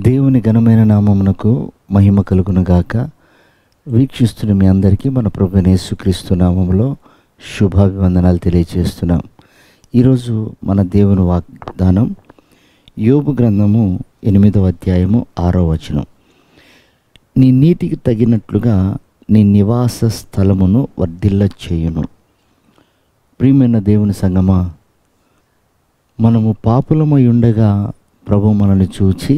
దేవుని ఘనమైన నామమునకు మహిమ కలుగునుగాక. వీక్షిస్తున్న మీ అందరికీ మన ప్రభువైన యేసుక్రీస్తు నామములో శుభాభివందనాలు తెలియజేస్తున్నాం. ఈరోజు మన దేవుని వాగ్దానం యోబు గ్రంథము 8వ అధ్యాయము 6వ వచనం. నీ నీతికి తగినట్లుగా నీ నివాస స్థలమును వర్ధిల్ల చేయును. ప్రియమైన దేవుని సంగమా, మనము పాపులమై ఉండగా ప్రభు మనల్ని చూచి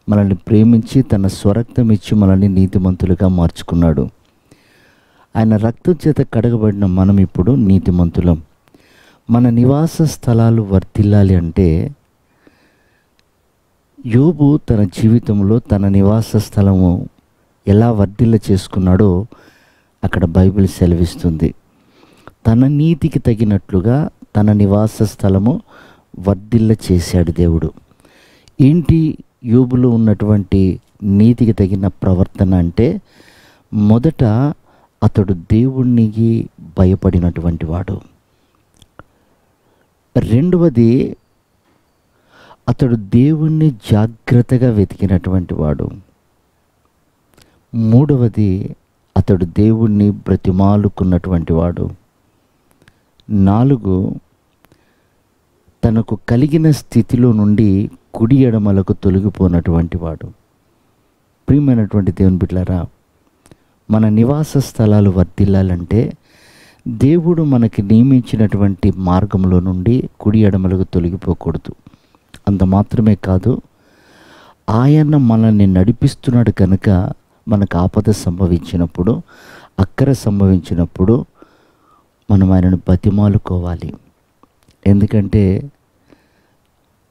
మనల్ని ప్రేమించి తన స్వరక్తం ఇచ్చి మనల్ని నీతిమంతులుగా మార్చుకున్నాడు. ఆయన రక్తం చేత కడగబడిన మనం ఇప్పుడు నీతిమంతులం. మన నివాస స్థలాలు వర్ధిల్లాలి అంటే యోబు తన జీవితంలో తన నివాస స్థలము ఎలా వర్ధిల్ల చేసుకున్నాడో అక్కడ బైబిల్ సెలవిస్తుంది. తన నీతికి తగినట్లుగా తన నివాస స్థలము వర్ధిల్ల చేశాడు దేవుడు. ఏంటి యోబులో ఉన్నటువంటి నీతికి తగిన ప్రవర్తన అంటే, మొదట అతడు దేవునికి భయపడినటువంటి వాడు. రెండవది, అతడు దేవుణ్ణి జాగ్రత్తగా వెతికినటువంటి వాడు. మూడవది, అతడు దేవుణ్ణి బ్రతిమాలుకున్నటువంటి వాడు. 4, తనకు కలిగిన స్థితిలో నుండి కుడి ఎడమలకు తొలగిపోయినటువంటి వాడు. ప్రియమైనటువంటి దేవుని బిడ్డలారా, మన నివాస స్థలాలు వర్ధిల్లాలంటే దేవుడు మనకి నియమించినటువంటి మార్గంలో నుండి కుడి ఎడమలకు తొలగిపోకూడదు. అంత మాత్రమే కాదు, ఆయన మనల్ని నడిపిస్తున్నాడు కనుక మనకు ఆపద సంభవించినప్పుడు, అక్కర సంభవించినప్పుడు మనం ఆయనను బతిమాలుకోవాలి. ఎందుకంటే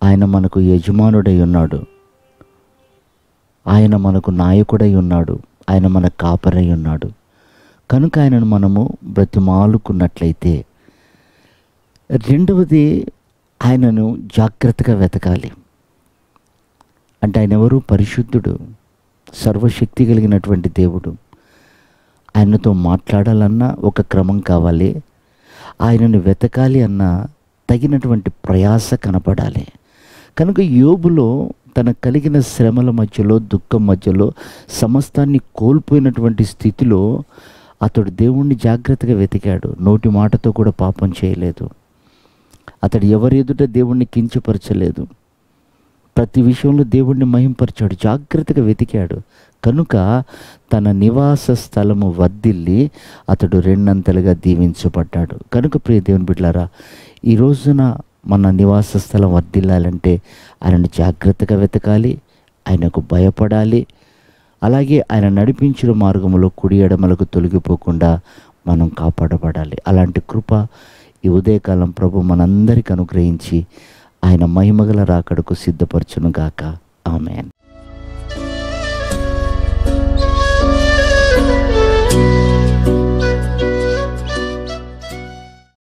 ఆయన మనకు యజమానుడై ఉన్నాడు, ఆయన మనకు నాయకుడై ఉన్నాడు, ఆయన మన కాపరై ఉన్నాడు. కనుక ఆయనను మనము బ్రతిమాలుకున్నట్లయితే, రెండవది, ఆయనను జాగ్రత్తగా వెతకాలి. అంటే ఆయన ఎవరు? పరిశుద్ధుడు, సర్వశక్తి కలిగినటువంటి దేవుడు. ఆయనతో మాట్లాడాలన్నా ఒక క్రమం కావాలి, ఆయనను వెతకాలి అన్నా తగినటువంటి ప్రయాస కనపడాలి. కనుక యోబులో తన కలిగిన శ్రమల మధ్యలో, దుఃఖం మధ్యలో, సమస్తాన్ని కోల్పోయినటువంటి స్థితిలో అతడు దేవుణ్ణి జాగ్రత్తగా వెతికాడు. నోటి మాటతో కూడా పాపం చేయలేదు. అతడు ఎవరి ఎదుట దేవుణ్ణి కించపరచలేదు. ప్రతి విషయంలో దేవుణ్ణి మహింపరిచాడు, జాగ్రత్తగా వెతికాడు. కనుక తన నివాస స్థలము వర్ధిల్లి అతడు రెండంతలుగా దీవించబడ్డాడు. కనుక ప్రియ దేవుని బిడ్డలారా, ఈ రోజున మన నివాస స్థలం వర్ధిల్లాలంటే ఆయనను జాగ్రత్తగా వెతకాలి, ఆయనకు భయపడాలి. అలాగే ఆయన నడిపించిన మార్గంలో కుడి ఎడమలకు తొలగిపోకుండా మనం కాపాడబడాలి. అలాంటి కృప ఈ ఉదయకాలం ప్రభు మనందరికీ అనుగ్రహించి ఆయన మహిమగల రాకడకు సిద్ధపరచునుగాక. ఆమేన్.